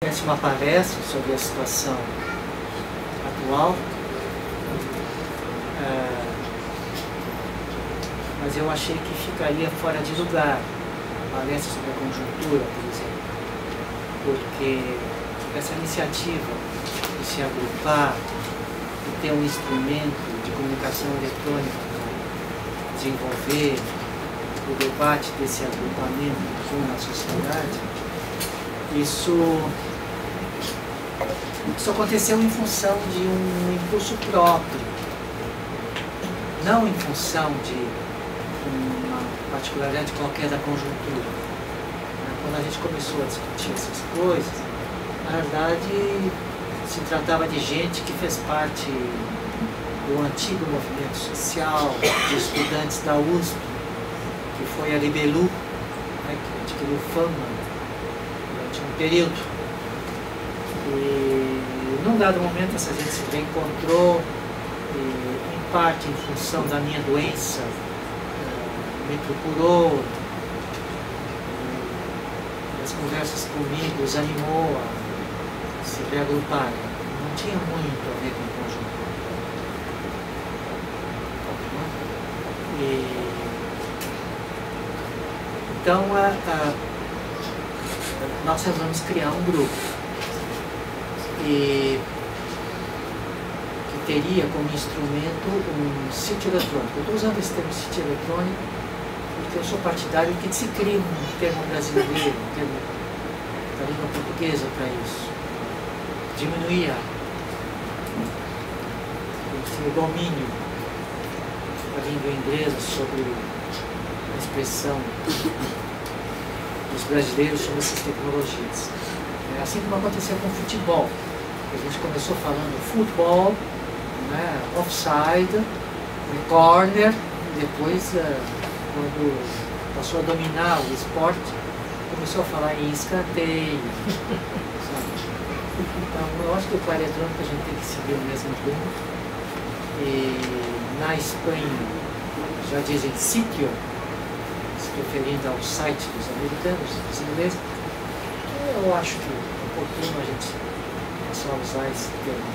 fizesse uma palestra sobre a situação atual, mas eu achei que ficaria fora de lugar a palestra sobre a conjuntura, por exemplo, porque essa iniciativa de se agrupar, de ter um instrumento de comunicação eletrônica para desenvolver o debate desse agrupamento com a sociedade, isso aconteceu em função de um impulso próprio, não em função de uma particularidade qualquer da conjuntura. Quando a gente começou a discutir essas coisas, na verdade se tratava de gente que fez parte do antigo movimento social de estudantes da USP, que foi a Libelu, que adquiriu fama durante um período. E num dado momento essa gente se reencontrou, em parte em função da minha doença, me procurou, as conversas comigo os animou a se reagrupar. Não tinha muito a ver com o conjunto. Então nós resolvemos criar um grupo que teria como instrumento um sítio eletrônico. Eu estou usando esse termo sítio eletrônico porque eu sou partidário que se crie um termo brasileiro, um termo da língua portuguesa para isso. Diminuir o domínio da língua inglesa sobre a expressão dos brasileiros sobre essas tecnologias. É assim como aconteceu com o futebol. A gente começou falando futebol, offside, corner, e depois, quando passou a dominar o esporte, começou a falar em escanteio. Então, eu acho que o eletrônico a gente tem que seguir o mesmo rumo. E na Espanha já dizem sítio, se referindo ao site dos americanos, dos ingleses. Eu acho que é oportuno a gente só usar esse termo.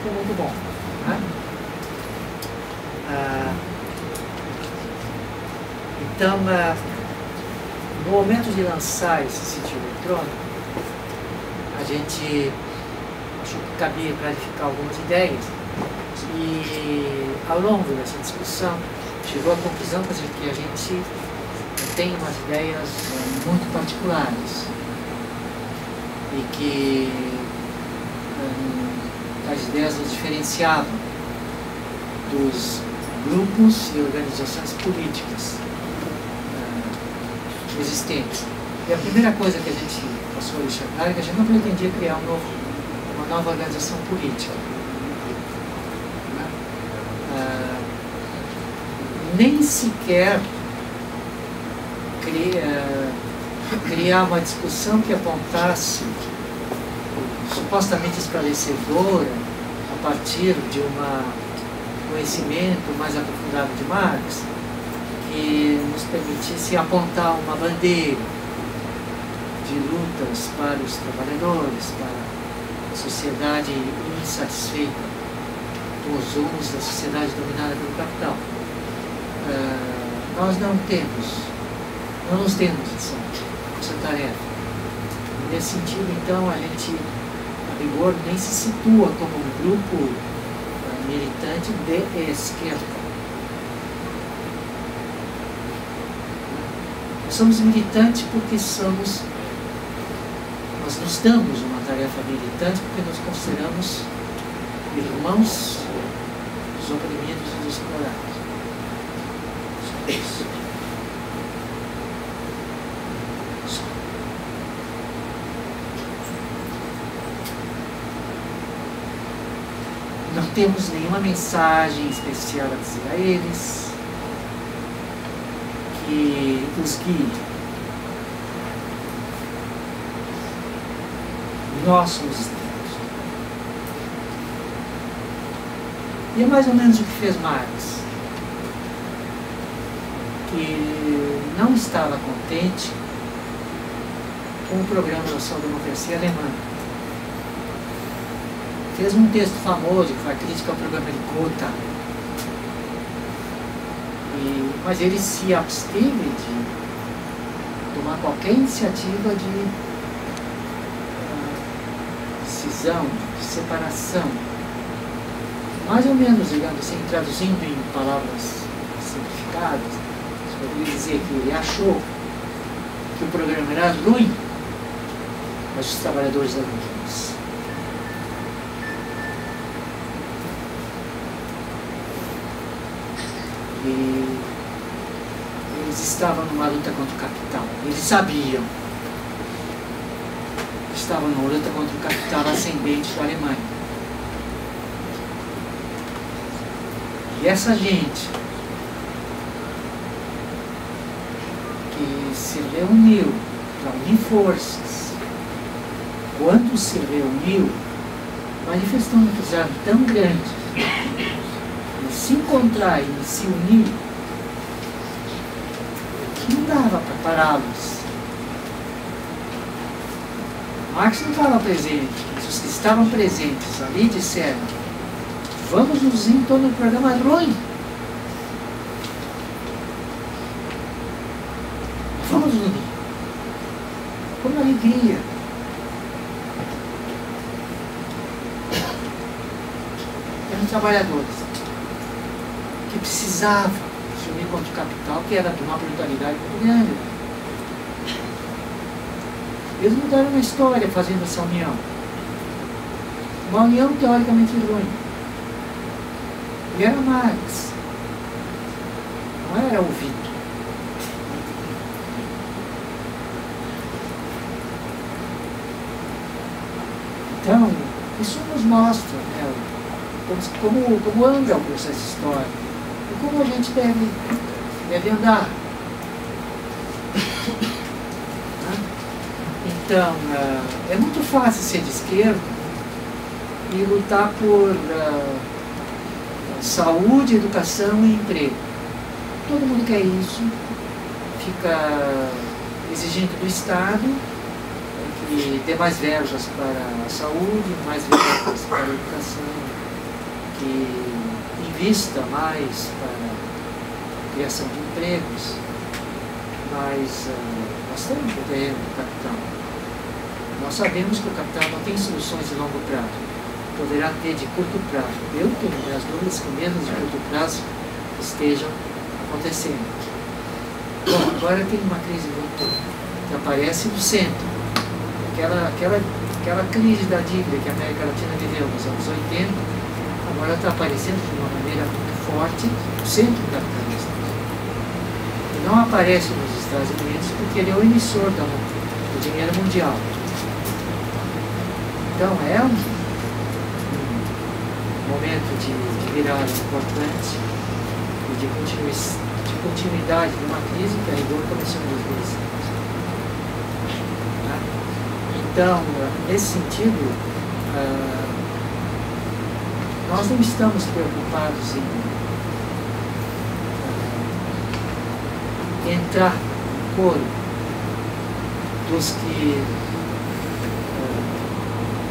É muito bom. Então, no momento de lançar esse sítio eletrônico, a gente achou que cabia clarificar algumas ideias e, ao longo dessa discussão, chegou à conclusão que a gente tem umas ideias muito particulares e que as ideias nos diferenciavam dos grupos e organizações políticas existentes. E a primeira coisa que a gente passou a enxergar é que a gente não pretendia criar uma nova organização política. Nem sequer criar uma discussão que apontasse supostamente esclarecedora a partir de um conhecimento mais aprofundado de Marx, que nos permitisse apontar uma bandeira de lutas para os trabalhadores, para a sociedade insatisfeita com os rumos da sociedade dominada pelo capital. Nós não nos temos essa tarefa. Nesse sentido, então, a gente, a rigor, nem se situa como um grupo militante de esquerda. Nós somos militantes porque nós nos damos uma tarefa militante porque nos consideramos irmãos dos oprimidos e dos explorados. Isso. Não temos nenhuma mensagem especial a dizer a eles que os guie. Nós somos extremos. E é mais ou menos o que fez Marx, que não estava contente com o programa da social-democracia alemã. Fez um texto famoso, que foi a crítica ao programa de Gotha. Mas ele se absteve de tomar qualquer iniciativa de cisão, de separação. Mais ou menos, digamos assim, traduzindo em palavras simplificadas, eu poderia dizer que ele achou que o programa era ruim, mas os trabalhadores eram bons. E eles estavam numa luta contra o capital. Eles sabiam. Estavam numa luta contra o capital ascendente da Alemanha. E essa gente que se reuniu para unir forças, quando se reuniu, manifestou um entusiasmo tão grande de se encontrar e de se unir, que não dava para pará-los. Marx não estava presente, mas os que estavam presentes ali disseram: vamos nos unir em torno do programa ruim. Vamos nos unir. Com alegria. Eram trabalhadores que precisavam se unir contra o capital, que era de uma brutalidade muito grande. Eles mudaram na história fazendo essa união. Uma união teoricamente ruim. E era Marx. Não era ouvido. Então, isso nos mostra, né, como anda o processo histórico e como a gente deve andar. Então, é muito fácil ser de esquerda e lutar por saúde, educação e emprego. Todo mundo quer isso, fica exigindo do Estado que dê mais verbas para a saúde, mais verbas para a educação, que invista mais para a criação de empregos, mas nós estamos no terreno do capital. Nós sabemos que o capital não tem soluções de longo prazo, poderá ter de curto prazo. Eu tenho minhas dúvidas que menos de curto prazo estejam acontecendo. Bom, agora tem uma crise que aparece no centro. Aquela crise da dívida que a América Latina viveu nos anos 80, agora está aparecendo de uma maneira muito forte no centro do capitalismo. E não aparece nos Estados Unidos porque ele é o emissor do dinheiro mundial. Então é um momento de virada importante e de continuidade de uma crise que a rigor começou em 2007. Então, nesse sentido, nós não estamos preocupados em entrar no coro dos que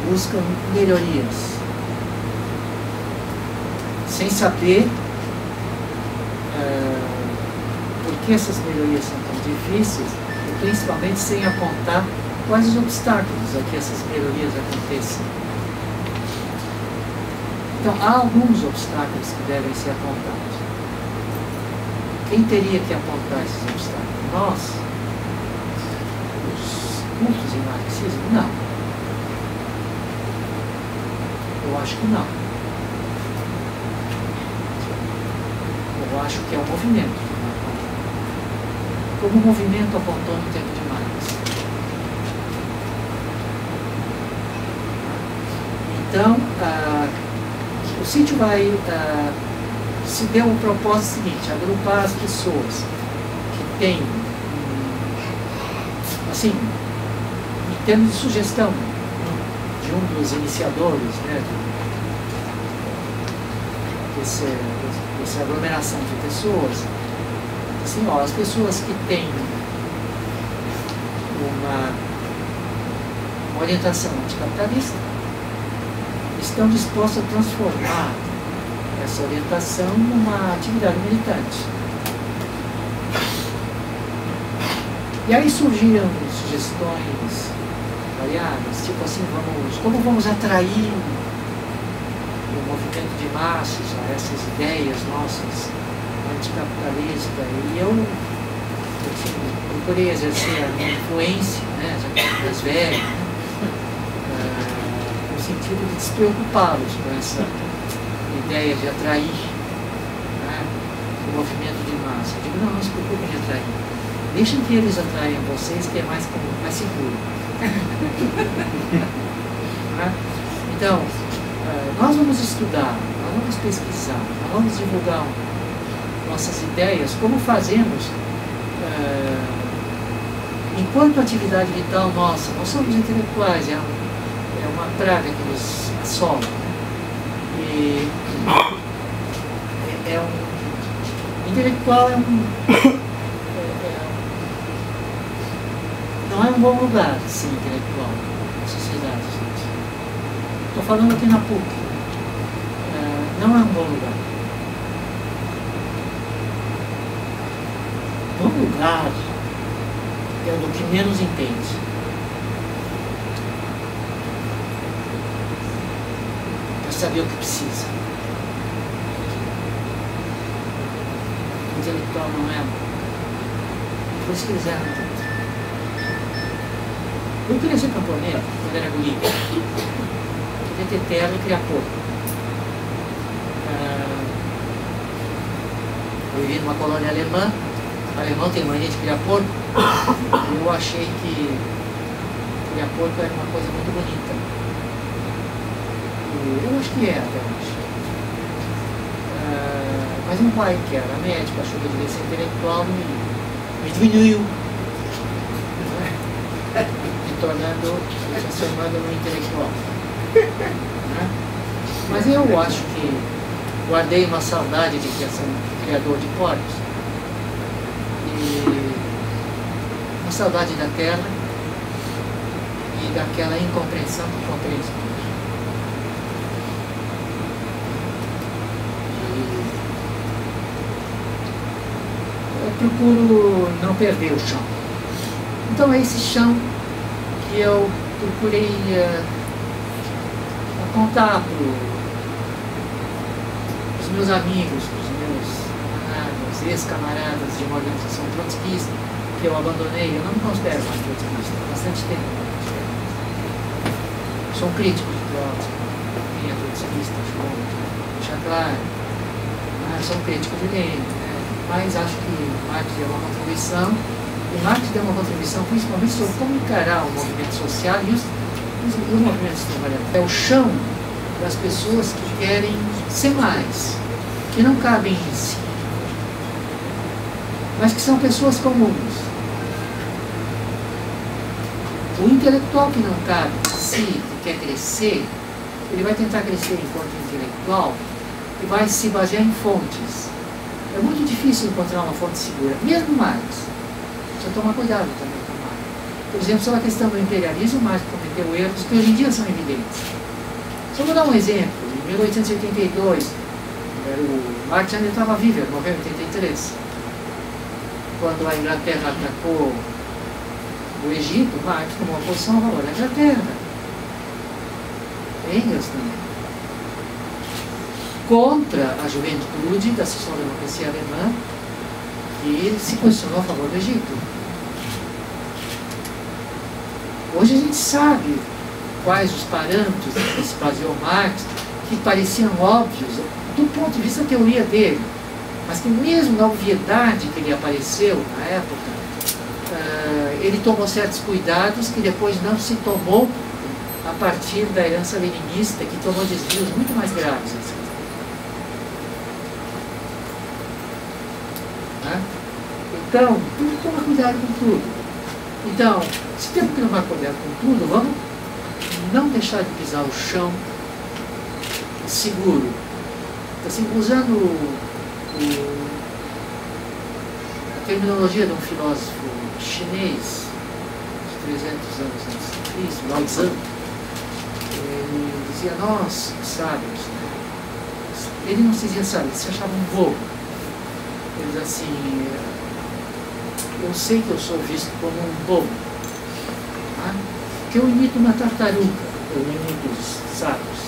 buscam melhorias, sem saber por que essas melhorias são tão difíceis e principalmente sem apontar quais os obstáculos a que essas melhorias aconteçam. Então, há alguns obstáculos que devem ser apontados. Quem teria que apontar esses obstáculos? Nós? Os cultos em marxismo? Não. Eu acho que não. Eu acho que é o movimento. Como o movimento apontou no tempo de Marx. Então, o sítio vai se deu o propósito seguinte: agrupar as pessoas que têm, assim, em termos de sugestão de um dos iniciadores, né, dessa aglomeração de pessoas, assim, ó, as pessoas que têm orientação anticapitalista, estão dispostos a transformar essa orientação numa atividade militante. E aí surgiram sugestões variadas, tipo assim, como vamos atrair o movimento de massas a essas ideias nossas anticapitalistas. E eu assim, procurei exercer a minha influência, né, já que eu mais velho, no sentido de despreocupá-los com essa ideia de atrair, né, o movimento de massa. Eu digo, não se preocupem em atrair. Deixem que eles atraiam vocês, que é mais seguro. Né? Então, nós vamos estudar, nós vamos pesquisar, nós vamos divulgar nossas ideias, como fazemos enquanto atividade vital nossa. Nós somos intelectuais, é uma praga que nos assola. E intelectual não é um bom lugar ser intelectual na sociedade, gente. Estou falando aqui na PUC. Não é um bom lugar. Bom lugar é o do que menos entende. Para saber o que precisa. O intelectual não é. Por isso que eles erram tanto. Eu queria ser camponeiro quando era guri. Queria ter terra e criar porco. Eu vivi numa colônia alemã. O alemão tem mania de criar porco. E eu achei que criar porco era uma coisa muito bonita. E eu acho que é até hoje. Mas um pai que era médico, achou que eu devia ser intelectual, me diminuiu. Transformando no intelectual. Né? Mas eu acho que guardei uma saudade de criação, criador de porcos, e uma saudade da terra e daquela incompreensão que compreende. Eu procuro não perder o chão. Então é esse chão que eu procurei contar para os meus amigos, para os meus camaradas, ex-camaradas de uma organização trotskista, que eu abandonei. Eu não me considero mais trotskista, há bastante tempo. Sou um crítico de Trotsky, quem é trotskista, deixa claro. Sou um crítico de Lenin, né? Mas acho que Marx deu uma contribuição. E Marx deu uma contribuição principalmente sobre como encarar o movimento social e os movimentos trabalhadores. É o chão das pessoas que querem ser mais, que não cabem em si, mas que são pessoas comuns. O intelectual que não cabe em si, que quer crescer, ele vai tentar crescer enquanto intelectual e vai se basear em fontes. É muito difícil encontrar uma fonte segura, mesmo Marx. Precisa tomar cuidado também com Marx. Por exemplo, sobre a questão do imperialismo, Marx cometeu erros que hoje em dia são evidentes. Só vou dar um exemplo. Em 1882, o Marx ainda estava vivo, ele morreu em 83. Quando a Inglaterra atacou o Egito, Marx tomou uma posição a favor da Inglaterra. Engels também. Contra a juventude da social-democracia alemã, que se posicionou a favor do Egito. Hoje a gente sabe quais os parâmetros que se baseou Marx, que pareciam óbvios do ponto de vista da teoria dele, mas que mesmo na obviedade que ele apareceu na época, ele tomou certos cuidados que depois não se tomou a partir da herança leninista, que tomou desvios muito mais graves. Então, tem que tomar cuidado com tudo. Então, se temos que tomar cuidado com tudo, vamos não deixar de pisar o chão seguro. Assim, usando a terminologia de um filósofo chinês, 300 anos antes de Cristo, Lao Tzu, ele dizia: nós, sábios, né? Ele não se dizia sábio, ele se achava um bobo. Ele diz assim: eu sei que eu sou visto como um bobo, tá? Que eu imito uma tartaruga, eu imito os sábios,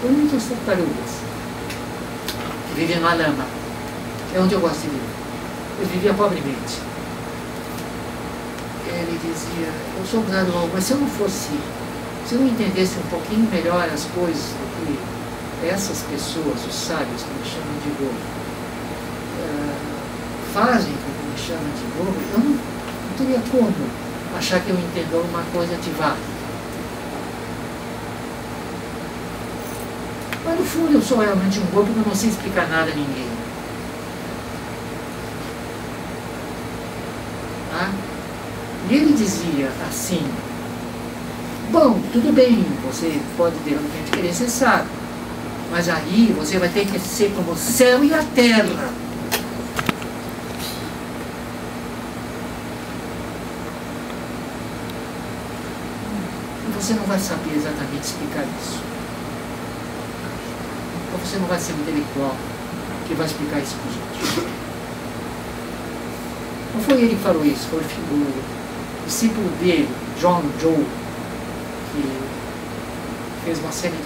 eu imito as tartarugas que vivem na lama, é onde eu gosto de viver. Eu vivia pobremente. Ele dizia: eu sou um grande, mas se eu não fosse, se eu não entendesse um pouquinho melhor as coisas do que essas pessoas, os sábios que me chamam de bobo, fazem com que me chamam de bobo, eu não teria como achar que eu entendo uma coisa de vaga. Mas no fundo eu sou realmente um bobo porque eu não sei explicar nada a ninguém. Tá? E ele dizia assim: bom, tudo bem, você pode de repente querer ser sábio, mas aí você vai ter que ser como o céu e a terra. E você não vai saber exatamente explicar isso. Ou você não vai ser um intelectual que vai explicar isso para os outros. Não foi ele que falou isso, foi o discípulo dele, John Joe, que fez uma série de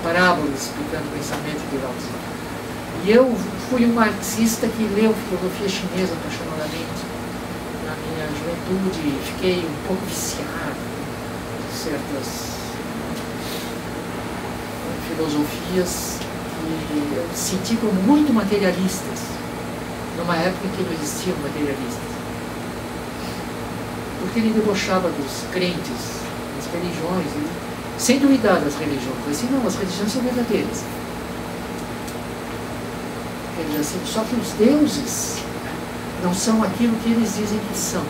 parábolas explicando o pensamento de Lao Tzu. E eu fui um marxista que leu filosofia chinesa apaixonadamente na minha juventude e fiquei um pouco viciado em certas filosofias que eu senti como muito materialistas, numa época em que não existiam materialistas. Porque ele debochava dos crentes, das religiões, sem duvidar das religiões. Ele disse: não, as religiões são verdadeiras. Ele diz assim: só que os deuses não são aquilo que eles dizem que são.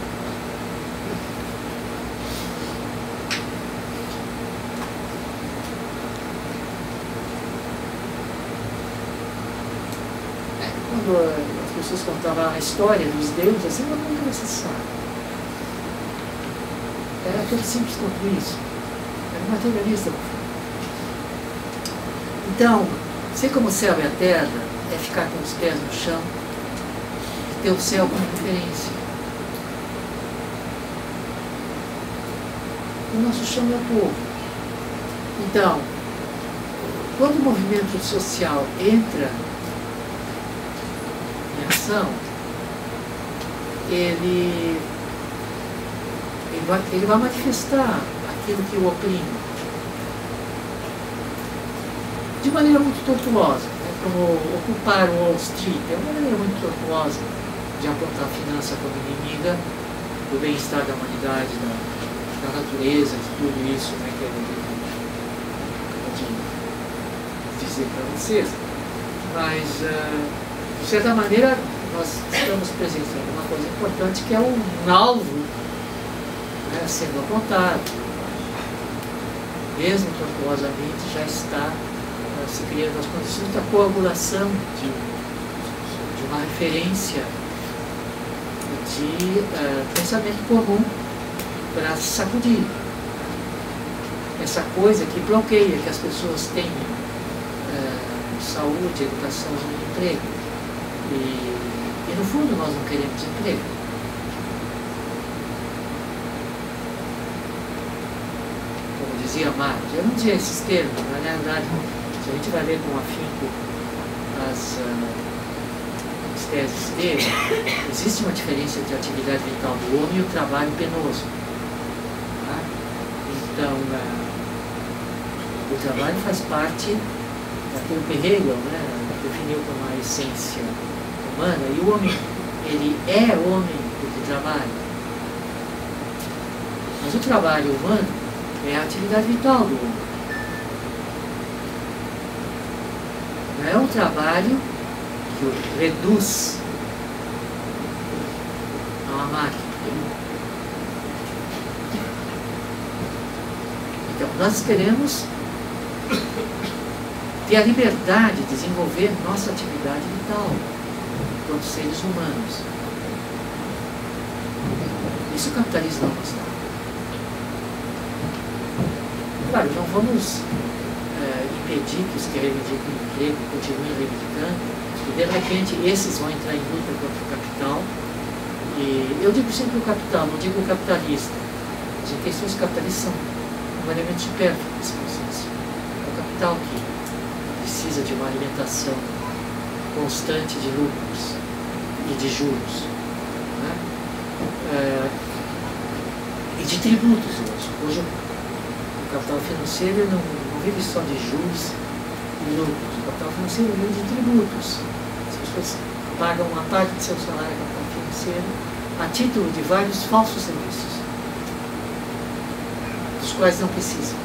Quando as pessoas contavam a história dos deuses, assim, mas nunca você sabe. Era tão simples quanto isso. Era materialista. Então, ser como o céu e a terra é ficar com os pés no chão e ter o céu como referência. O nosso chão é o povo. Então, quando o movimento social entra em ação, ele vai manifestar aquilo que o oprime de maneira muito tortuosa, né? Como ocupar o Wall Street é uma maneira muito tortuosa de apontar a finança como inimiga do bem-estar da humanidade, da natureza, de tudo isso, né, que eu dizer para vocês. Mas, de certa maneira, nós estamos presenciando uma coisa importante, que é um alvo, né, sendo apontado. Mesmo tortuosamente, já está se criando as condições da coagulação de uma referência de pensamento comum para sacudir essa coisa que bloqueia que as pessoas tenham saúde, educação e emprego. E no fundo nós não queremos emprego. Como dizia Marx, eu não dizia esses termos, mas na verdade, se a gente vai ler com afinco as teses dele, existe uma diferença entre a atividade vital do homem e o trabalho penoso. Tá? Então, o trabalho faz parte daquilo que Hegel, né, definiu como a essência humana, e o homem, ele é homem porque trabalha. Mas o trabalho humano é a atividade vital do homem. Não é um trabalho que o reduz a uma máquina. Então, nós queremos ter a liberdade de desenvolver nossa atividade vital enquanto seres humanos. Isso o capitalismo não nos dá. Claro, não vamos impedir que os que reivindicam o emprego continuem reivindicando, e de repente esses vão entrar em luta contra o capital. E eu digo sempre o capital, não digo o capitalista. As intenções capitalistas são um elemento supérfluo desse processo. É o capital que precisa de uma alimentação constante de lucros e de juros, né? E de tributos hoje. Hoje o capital financeiro não vive só de juros e lucros. O capital financeiro vive de tributos. As pessoas pagam uma parte do seu salário a capital financeiro a título de vários falsos serviços, dos quais não precisam.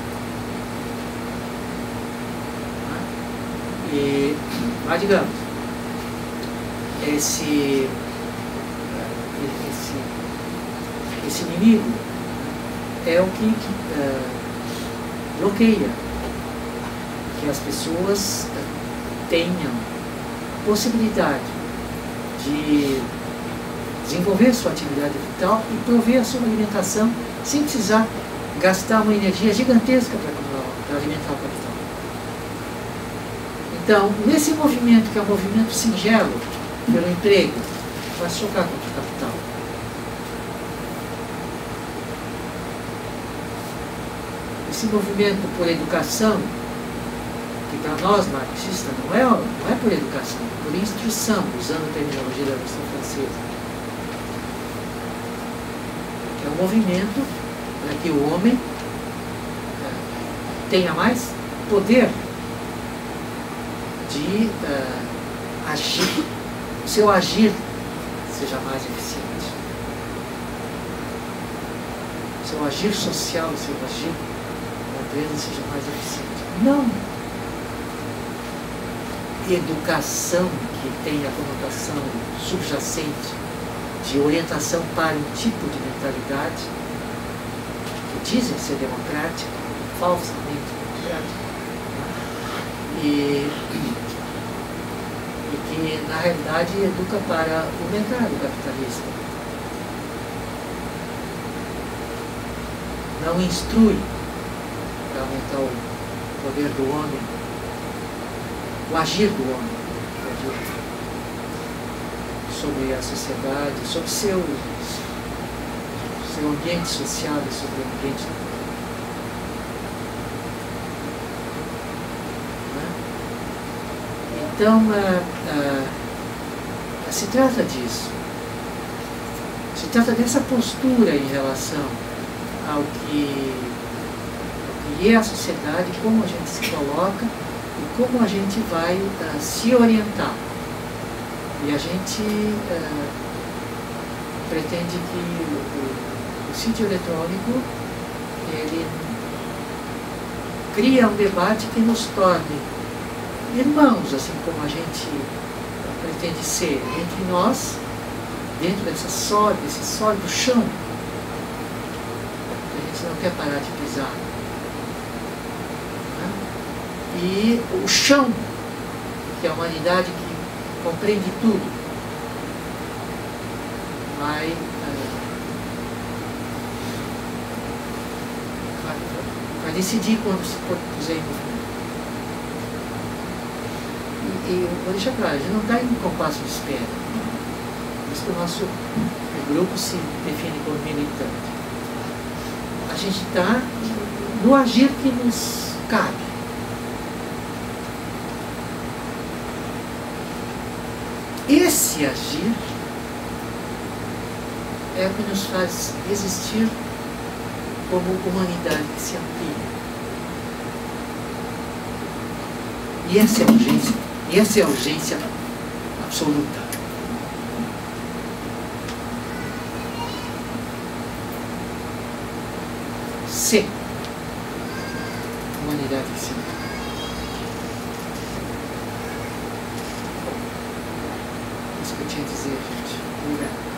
Mas digamos, esse inimigo é o que bloqueia que as pessoas tenham a possibilidade de desenvolver sua atividade vital e prover a sua alimentação sem precisar gastar uma energia gigantesca para alimentar o capital. Então, nesse movimento, que é um movimento singelo pelo emprego, vai chocar contra o capital. Esse movimento por educação, que para nós marxistas não é por educação, é por instrução, usando a terminologia da Revolução Francesa. É um movimento para que o homem tenha mais poder de agir, o seu agir seja mais eficiente, o seu agir social, o seu agir na empresa seja mais eficiente. Não educação que tem a conotação subjacente de orientação para um tipo de mentalidade que dizem ser democrática, falsamente democrática, e que na realidade educa para o mercado capitalista. Não instrui para aumentar o poder do homem, o agir do homem, sobre a sociedade, sobre seu ambiente social e sobre o ambiente Então, se trata disso. Se trata dessa postura em relação ao que é a sociedade, como a gente se coloca e como a gente vai se orientar. E a gente pretende que o sítio eletrônico ele cria um debate que nos torne irmãos, assim como a gente pretende ser entre nós, dentro desse sólido chão que a gente não quer parar de pisar. Né? E o chão, que é a humanidade que compreende tudo, vai decidir quando se puser em movimento. E eu vou deixar claro, a gente não está em compasso de espera. Por isso que o nosso grupo se define como militante. A gente está no agir que nos cabe. Esse agir é o que nos faz existir como humanidade que se amplia. E essa é a urgência absoluta. C. Humanidade que se amplia. Isso que eu tinha a dizer, gente. Obrigado.